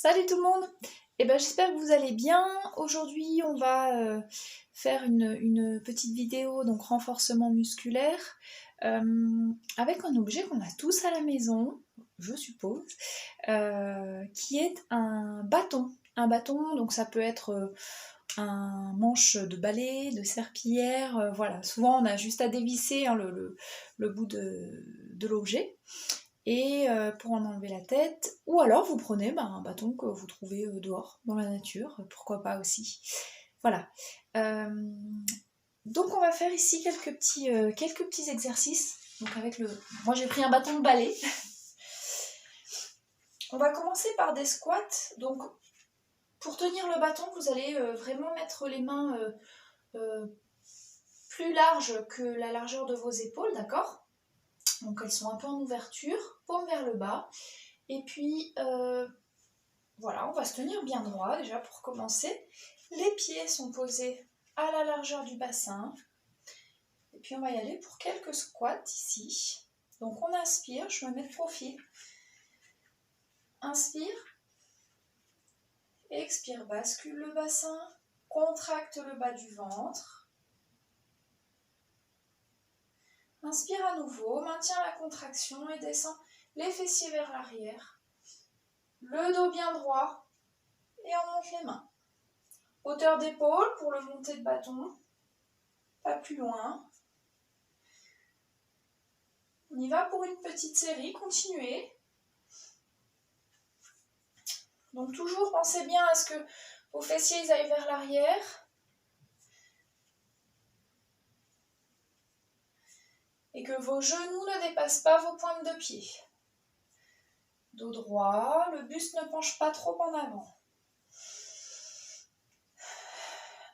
Salut tout le monde! J'espère que vous allez bien. Aujourd'hui on va faire une petite vidéo, donc renforcement musculaire, avec un objet qu'on a tous à la maison, je suppose, qui est un bâton. Un bâton, donc ça peut être un manche de balai, de serpillière, voilà. Souvent on a juste à dévisser hein, le bout de l'objet. Et pour en enlever la tête, ou alors vous prenez un bâton que vous trouvez dehors, dans la nature, pourquoi pas aussi. Voilà. Donc on va faire ici quelques petits exercices. Donc moi j'ai pris un bâton de balai. On va commencer par des squats. Donc pour tenir le bâton, vous allez vraiment mettre les mains plus larges que la largeur de vos épaules, d'accord ? Donc elles sont un peu en ouverture, paume vers le bas. Et puis voilà, on va se tenir bien droit déjà pour commencer. Les pieds sont posés à la largeur du bassin. Et puis on va y aller pour quelques squats ici. Donc on inspire, je me mets de profil. Inspire. Expire, bascule le bassin. Contracte le bas du ventre. Inspire à nouveau, maintiens la contraction et descends les fessiers vers l'arrière. Le dos bien droit et on monte les mains. Hauteur d'épaule pour le monté de bâton. Pas plus loin. On y va pour une petite série, continuez. Donc toujours pensez bien à ce que vos fessiers aillent vers l'arrière. Et que vos genoux ne dépassent pas vos pointes de pied. Dos droit, le buste ne penche pas trop en avant.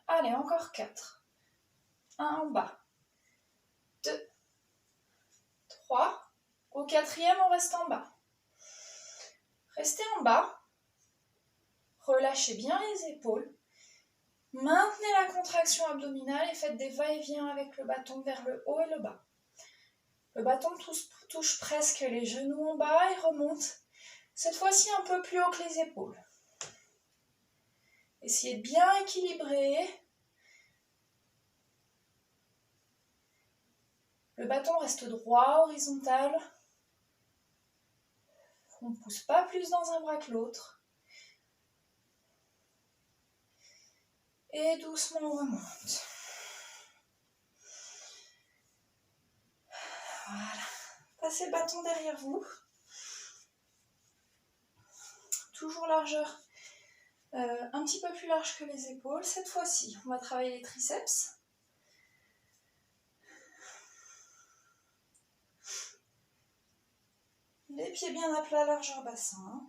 Allez, encore 4. 1 en bas. 2. 3. Au 4e, on reste en bas. Restez en bas. Relâchez bien les épaules. Maintenez la contraction abdominale et faites des va-et-vient avec le bâton vers le haut et le bas. Le bâton touche presque les genoux en bas et remonte. Cette fois-ci un peu plus haut que les épaules. Essayez de bien équilibrer. Le bâton reste droit, horizontal. On ne pousse pas plus dans un bras que l'autre. Et doucement on remonte. Voilà. Passez le bâton derrière vous. Toujours largeur. Un petit peu plus large que les épaules. Cette fois-ci, on va travailler les triceps. Les pieds bien à plat, largeur bassin.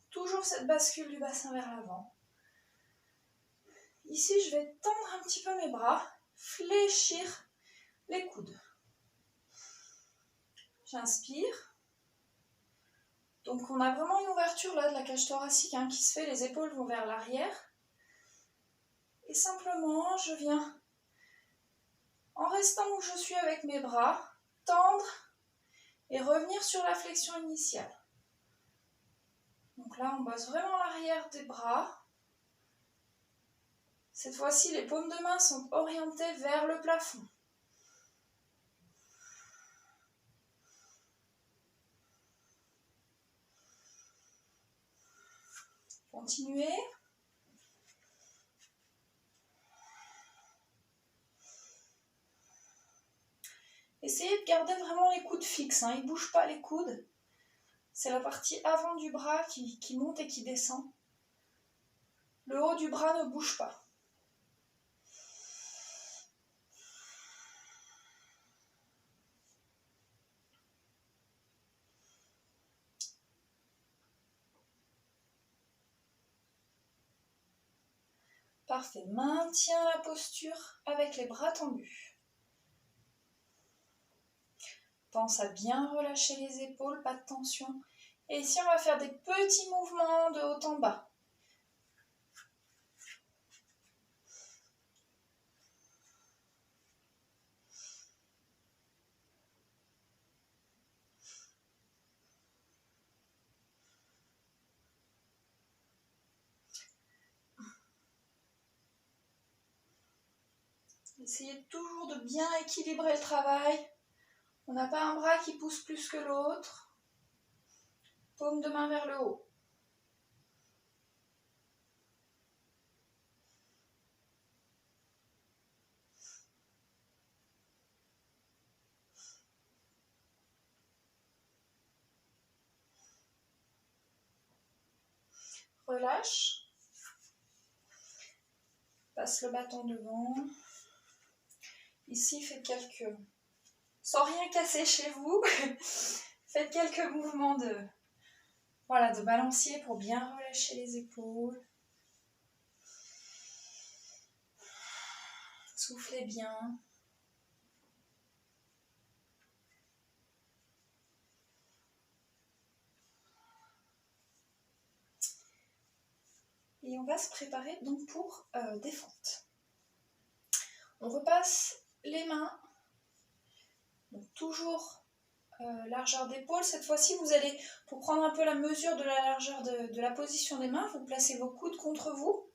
Toujours cette bascule du bassin vers l'avant. Ici, je vais tendre un petit peu mes bras, fléchir les coudes. J'inspire. Donc on a vraiment une ouverture là de la cage thoracique qui se fait, les épaules vont vers l'arrière. Et simplement, je viens, en restant où je suis avec mes bras, tendre et revenir sur la flexion initiale. Donc là, on bosse vraiment l'arrière des bras. Cette fois-ci, les paumes de main sont orientées vers le plafond. Continuez. Essayez de garder vraiment les coudes fixes, ils ne bougent pas les coudes. C'est la partie avant du bras qui monte et qui descend. Le haut du bras ne bouge pas. Parfait, maintiens la posture avec les bras tendus. Pense à bien relâcher les épaules, pas de tension. Et ici, on va faire des petits mouvements de haut en bas. Essayez toujours de bien équilibrer le travail. On n'a pas un bras qui pousse plus que l'autre. Paume de main vers le haut. Relâche. Passe le bâton devant. Ici, faites quelques... Sans rien casser chez vous, faites quelques mouvements de balancier pour bien relâcher les épaules. Soufflez bien. Et on va se préparer donc pour des fentes. On repasse les mains. Donc toujours largeur d'épaule. Cette fois-ci, vous allez, pour prendre un peu la mesure de la largeur de la position des mains, vous placez vos coudes contre vous.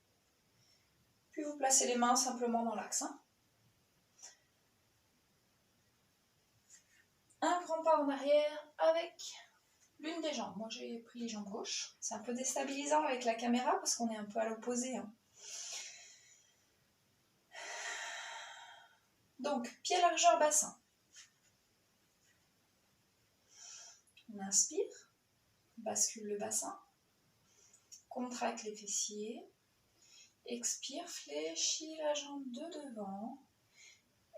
Puis vous placez les mains simplement dans l'axe. Un grand pas en arrière avec l'une des jambes. Moi, j'ai pris les jambes gauches. C'est un peu déstabilisant avec la caméra parce qu'on est un peu à l'opposé. Donc, pied largeur bassin. On inspire, bascule le bassin, contracte les fessiers, expire, fléchit la jambe de devant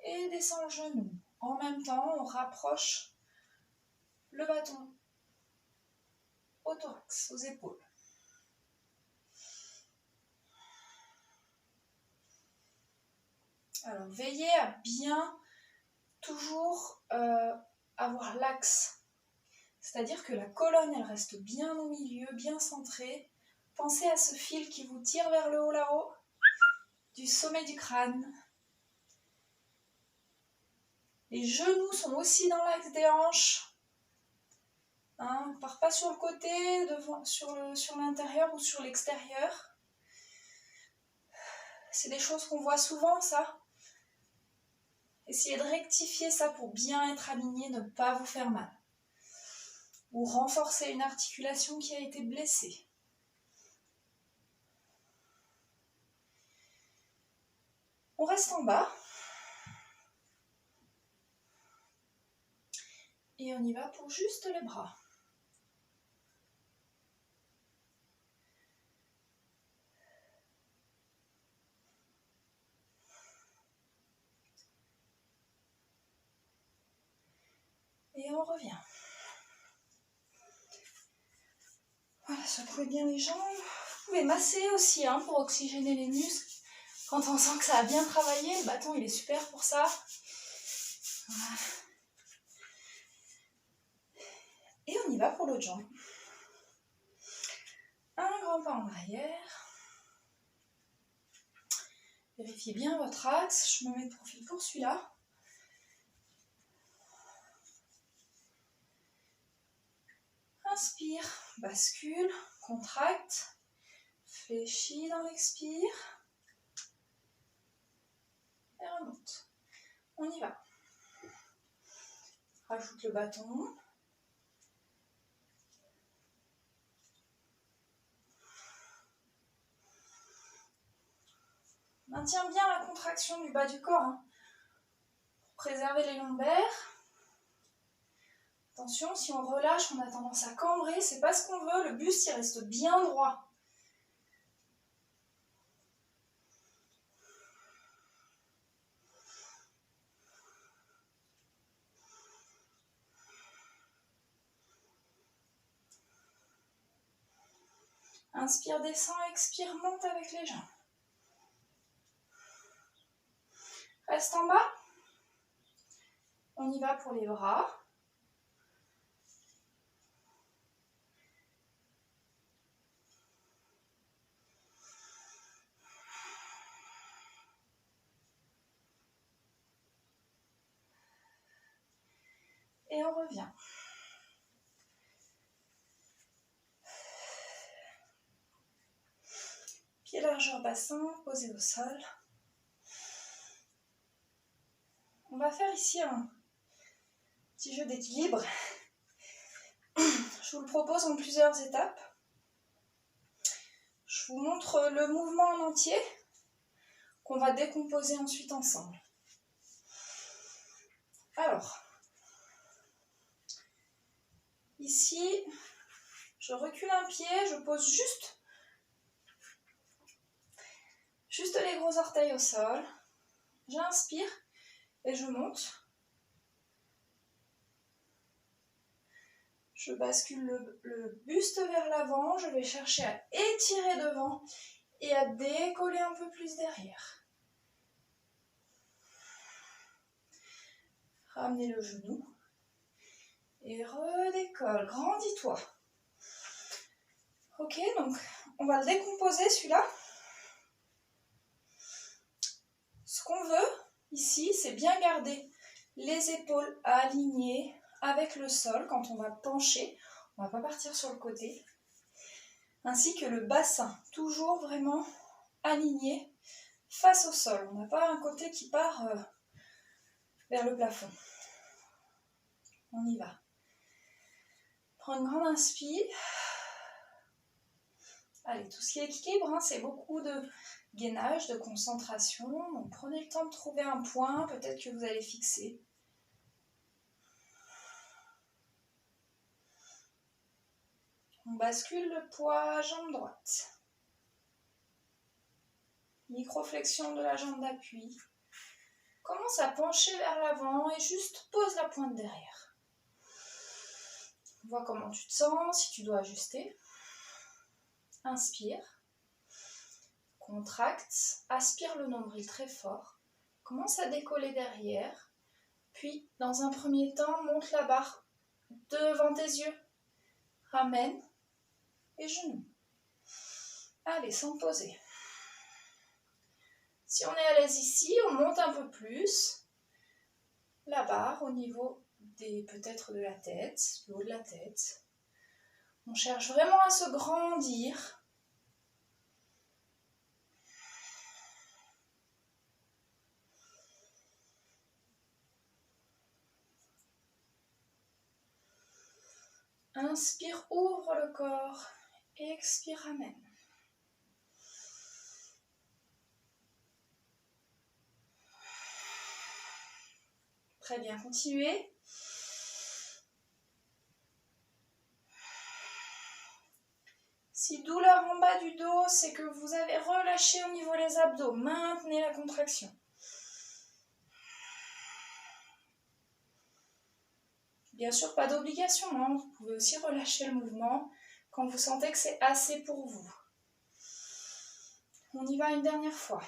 et descend le genou. En même temps, on rapproche le bâton au thorax, aux épaules. Alors, veillez à bien toujours avoir l'axe. C'est-à-dire que la colonne, elle reste bien au milieu, bien centrée. Pensez à ce fil qui vous tire vers le haut là-haut, du sommet du crâne. Les genoux sont aussi dans l'axe des hanches. On ne part pas sur le côté, devant, sur l'intérieur ou sur l'extérieur. C'est des choses qu'on voit souvent, ça. Essayez de rectifier ça pour bien être aligné, ne pas vous faire mal. Ou renforcer une articulation qui a été blessée. On reste en bas. Et on y va pour juste les bras. Et on revient. Voilà, secouez bien les jambes. Vous pouvez masser aussi pour oxygéner les muscles. Quand on sent que ça a bien travaillé, le bâton il est super pour ça. Voilà. Et on y va pour l'autre jambe. Un grand pas en arrière. Vérifiez bien votre axe. Je me mets de profil pour celui-là. Inspire, bascule, contracte, fléchis dans l'expire. Et remonte. On y va. Rajoute le bâton. Maintiens bien la contraction du bas du corps pour préserver les lombaires. Attention, si on relâche, on a tendance à cambrer, c'est pas ce qu'on veut, le buste il reste bien droit. Inspire, descend, expire, monte avec les jambes. Reste en bas. On y va pour les bras. Et on revient. Pied largeur bassin, posé au sol. va faire ici un petit jeu d'équilibre. Je vous le propose en plusieurs étapes. Je vous montre le mouvement en entier qu'on va décomposer ensuite ensemble. Alors, ici, je recule un pied, je pose juste les gros orteils au sol. J'inspire et je monte. Je bascule le buste vers l'avant, je vais chercher à étirer devant et à décoller un peu plus derrière. Ramenez le genou et redécolle, grandis-toi. Ok, donc on va le décomposer celui-là. Ce qu'on veut ici, c'est bien garder les épaules alignées avec le sol quand on va pencher. On ne va pas partir sur le côté. Ainsi que le bassin, toujours vraiment aligné face au sol. On n'a pas un côté qui part vers le plafond. On y va. Prends une grande inspire. Allez, tout ce qui est équilibre, c'est beaucoup de gainage, de concentration. Donc prenez le temps de trouver un point, peut-être que vous allez fixer. On bascule le poids, jambe droite. Microflexion de la jambe d'appui. Commence à pencher vers l'avant et juste pose la pointe derrière. Vois comment tu te sens, si tu dois ajuster. Inspire. Contracte. Aspire le nombril très fort. Commence à décoller derrière. Puis, dans un premier temps, monte la barre devant tes yeux. Ramène. Et genoux. Allez, sans poser. Si on est à l'aise ici, on monte un peu plus la barre au niveau peut-être de la tête, du haut de la tête. On cherche vraiment à se grandir. Inspire, ouvre le corps. Expire, ramène. Très bien, continuez. Si douleur en bas du dos, c'est que vous avez relâché au niveau des abdos. Maintenez la contraction. Bien sûr, pas d'obligation. Vous pouvez aussi relâcher le mouvement quand vous sentez que c'est assez pour vous. On y va une dernière fois.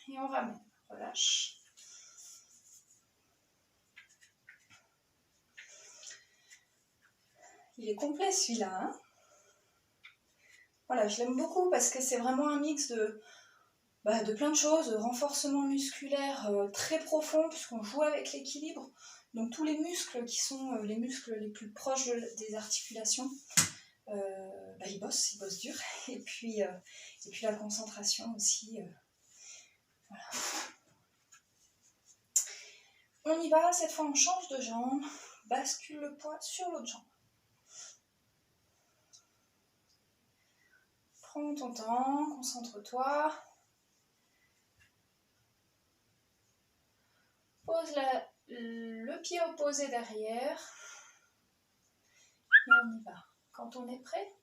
Et on ramène. Relâche. Il est complet celui-là. Voilà, je l'aime beaucoup parce que c'est vraiment un mix de plein de choses, de renforcement musculaire très profond puisqu'on joue avec l'équilibre. Donc tous les muscles qui sont les muscles les plus proches des articulations, ils bossent dur. Et puis la concentration aussi. Voilà. On y va, cette fois on change de jambe, bascule le poids sur l'autre jambe. Prends ton temps, concentre-toi. Pose le pied opposé derrière. Et on y va. Quand on est prêt,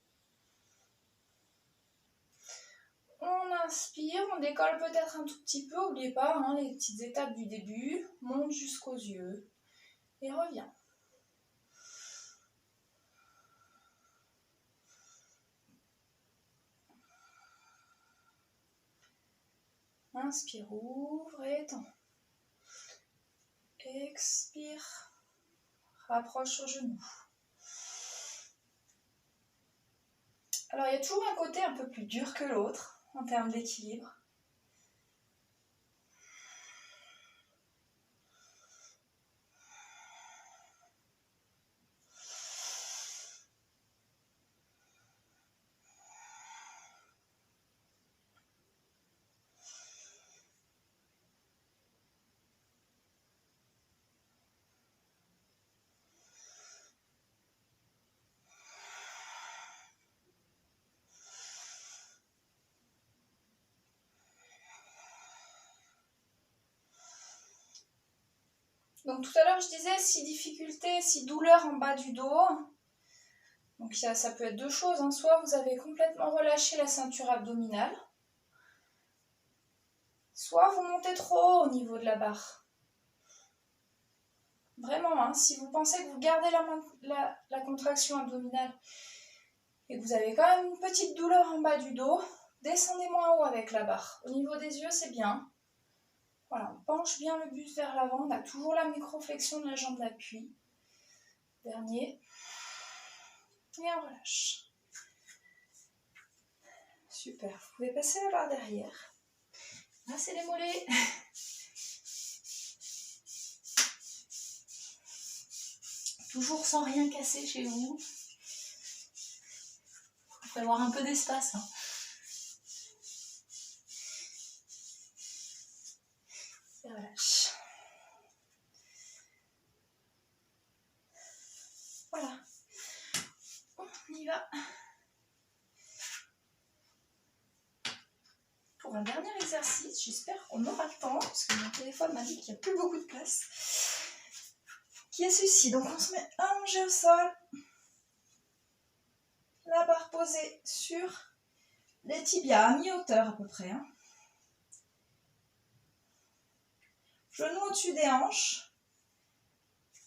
on inspire, on décolle peut-être un tout petit peu. N'oubliez pas les petites étapes du début. Monte jusqu'aux yeux et reviens. Inspire, ouvre et étends. Expire, rapproche au genou. Alors il y a toujours un côté un peu plus dur que l'autre en termes d'équilibre. Donc tout à l'heure je disais 6 difficultés, 6 douleurs en bas du dos. Donc ça peut être deux choses, hein. Soit vous avez complètement relâché la ceinture abdominale, soit vous montez trop haut au niveau de la barre. Vraiment, hein, si vous pensez que vous gardez la contraction abdominale et que vous avez quand même une petite douleur en bas du dos, descendez moins haut avec la barre. Au niveau des yeux, c'est bien. Voilà, on penche bien le buste vers l'avant, on a toujours la microflexion de la jambe d'appui. Dernier. Et on relâche. Super, vous pouvez passer la barre derrière. Là, c'est les mollets. Toujours sans rien casser chez vous. Il faut avoir un peu d'espace. Hein. Et relâche. Voilà. On y va. Pour un dernier exercice, j'espère qu'on aura le temps, parce que mon téléphone m'a dit qu'il n'y a plus beaucoup de place. Qui est celui-ci. Donc on se met allongé au sol. La barre posée sur les tibias à mi-hauteur à peu près. Hein. Genoux au-dessus des hanches.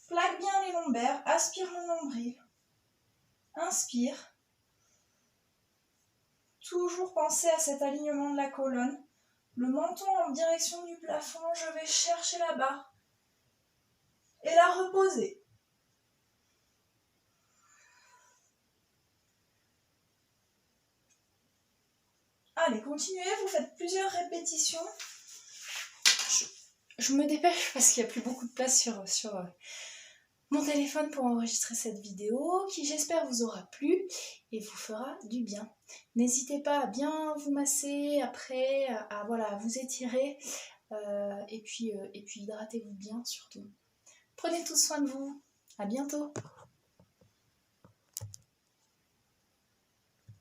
Plaque bien les lombaires. Aspire le nombril. Inspire. Toujours penser à cet alignement de la colonne. Le menton en direction du plafond. Je vais chercher la barre. Et la reposer. Allez, continuez. Vous faites plusieurs répétitions. Je me dépêche parce qu'il n'y a plus beaucoup de place sur mon téléphone pour enregistrer cette vidéo qui, j'espère, vous aura plu et vous fera du bien. N'hésitez pas à bien vous masser après, à vous étirer et puis hydratez-vous bien surtout. Prenez tout soin de vous. À bientôt.